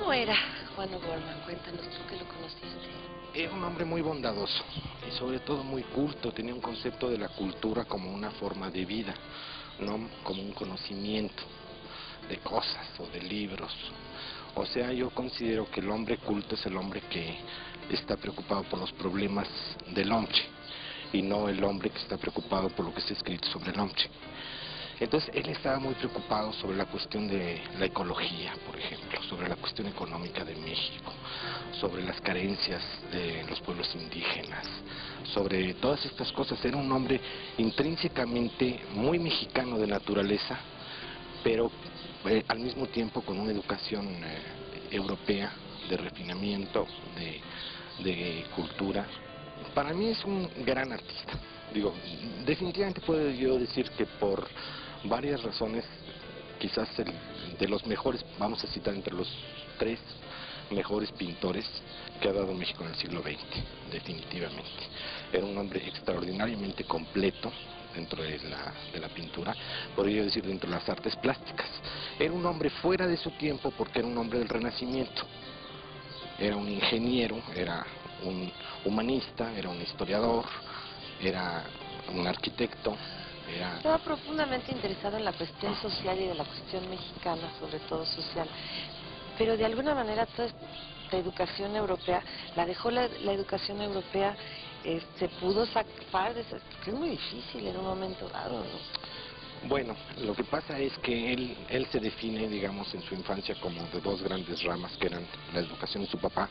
¿Cómo era Juan O'Gorman? Cuéntanos tú que lo conociste. Era un hombre muy bondadoso y sobre todo muy culto. Tenía un concepto de la cultura como una forma de vida, no como un conocimiento de cosas o de libros. O sea, yo considero que el hombre culto es el hombre que está preocupado por los problemas del hombre y no el hombre que está preocupado por lo que está escrito sobre el hombre. Entonces él estaba muy preocupado sobre la cuestión de la ecología, por ejemplo, sobre la cuestión económica de México, sobre las carencias de los pueblos indígenas, sobre todas estas cosas. Era un hombre intrínsecamente muy mexicano de naturaleza, pero al mismo tiempo con una educación europea de refinamiento, de cultura. Para mí es un gran artista. Digo, definitivamente puedo yo decir que por varias razones, quizás de los mejores, vamos a citar entre los 3 mejores pintores que ha dado México en el siglo XX, definitivamente. Era un hombre extraordinariamente completo dentro de la pintura, podría decir dentro de las artes plásticas. Era un hombre fuera de su tiempo porque era un hombre del Renacimiento. Era un ingeniero, era un humanista, era un historiador, era un arquitecto. Estaba profundamente interesado en la cuestión social y de la cuestión mexicana, sobre todo social. Pero de alguna manera toda esta educación europea, la dejó la educación europea, se pudo zafar de eso, porque es muy difícil en un momento dado, ¿no? Bueno, lo que pasa es que él se define, digamos, en su infancia como de 2 grandes ramas, que eran la educación de su papá,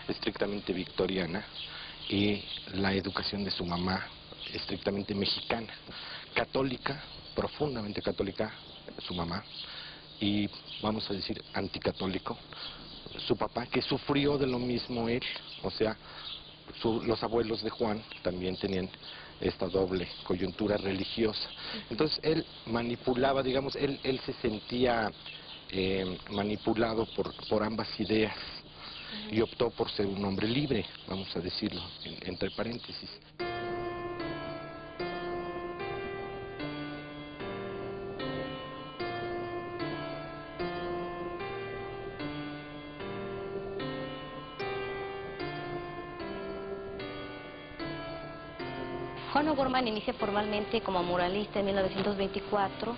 estrictamente victoriana, y la educación de su mamá, estrictamente mexicana, católica, profundamente católica, su mamá, y vamos a decir anticatólico, su papá, que sufrió de lo mismo él. O sea, los abuelos de Juan también tenían esta doble coyuntura religiosa. Entonces él manipulaba, digamos, él se sentía manipulado por ambas ideas y optó por ser un hombre libre, vamos a decirlo, entre paréntesis. Juan O'Gorman inicia formalmente como muralista en 1924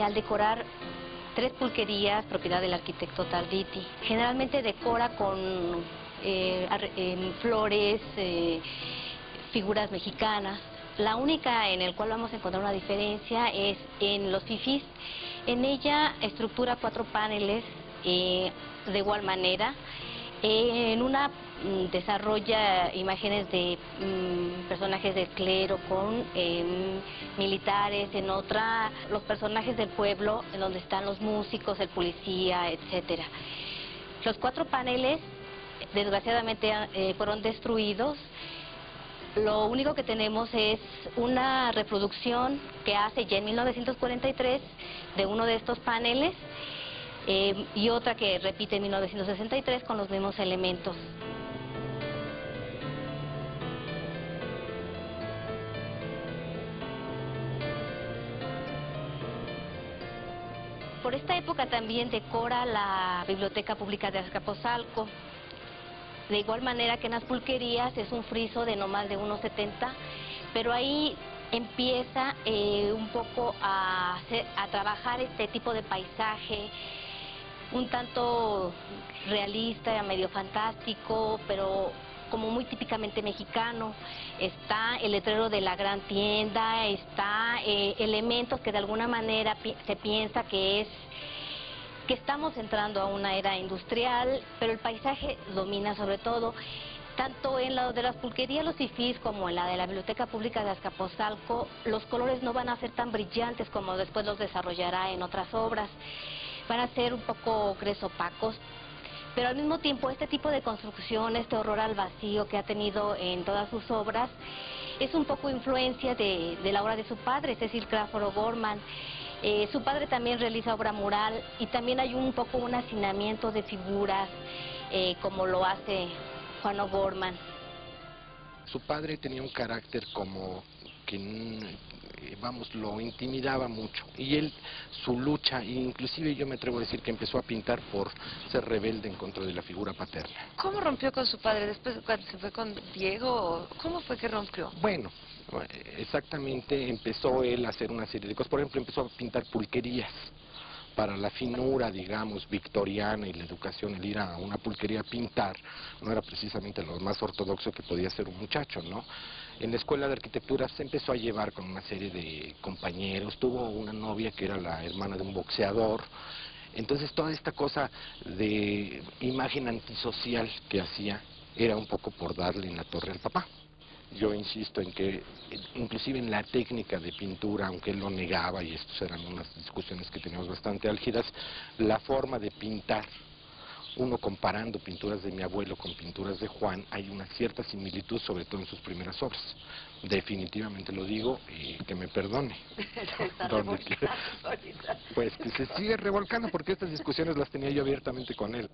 al decorar 3 pulquerías propiedad del arquitecto Tarditi. Generalmente decora con flores, figuras mexicanas. La única en el cual vamos a encontrar una diferencia es en los fifís. En ella estructura 4 paneles de igual manera. En una desarrolla imágenes de personajes del clero con militares, en otra los personajes del pueblo, en donde están los músicos, el policía, etcétera. Los 4 paneles desgraciadamente fueron destruidos. Lo único que tenemos es una reproducción que hace ya en 1943 de uno de estos paneles, y otra que repite en 1963 con los mismos elementos. Por esta época también decora la Biblioteca Pública de Azcapotzalco. De igual manera que en las pulquerías es un friso de no más de 1,70, pero ahí empieza un poco a trabajar este tipo de paisaje, un tanto realista, medio fantástico, pero como muy típicamente mexicano. Está el letrero de la gran tienda, está elementos que de alguna manera se piensa que estamos entrando a una era industrial, pero el paisaje domina sobre todo. Tanto en la de las pulquerías, los fifís, como en la de la Biblioteca Pública de Azcapotzalco, los colores no van a ser tan brillantes como después los desarrollará en otras obras. Van a ser un poco gris opacos, pero al mismo tiempo este tipo de construcción, este horror al vacío que ha tenido en todas sus obras, es un poco influencia de la obra de su padre, Cecil Crawford O'Gorman. Su padre también realiza obra mural y también hay un poco un hacinamiento de figuras, como lo hace Juan O'Gorman. Su padre tenía un carácter como que vamos, lo intimidaba mucho. Y él, su lucha, inclusive yo me atrevo a decir que empezó a pintar por ser rebelde en contra de la figura paterna. ¿Cómo rompió con su padre? Después, cuando se fue con Diego, ¿o ¿cómo fue que rompió? Bueno, exactamente empezó él a hacer una serie de cosas. Por ejemplo, empezó a pintar pulquerías para la finura, digamos, victoriana y la educación. El ir a una pulquería a pintar no era precisamente lo más ortodoxo que podía ser un muchacho, ¿no? En la escuela de arquitectura se empezó a llevar con una serie de compañeros. Tuvo una novia que era la hermana de un boxeador. Entonces toda esta cosa de imagen antisocial que hacía era un poco por darle en la torre al papá. Yo insisto en que, inclusive en la técnica de pintura, aunque él lo negaba, y estas eran unas discusiones que teníamos bastante álgidas, la forma de pintar, uno comparando pinturas de mi abuelo con pinturas de Juan, hay una cierta similitud, sobre todo en sus primeras obras. Definitivamente lo digo, y que me perdone. Se está Donde revolcando ahorita. pues que se sigue revolcando, porque estas discusiones las tenía yo abiertamente con él.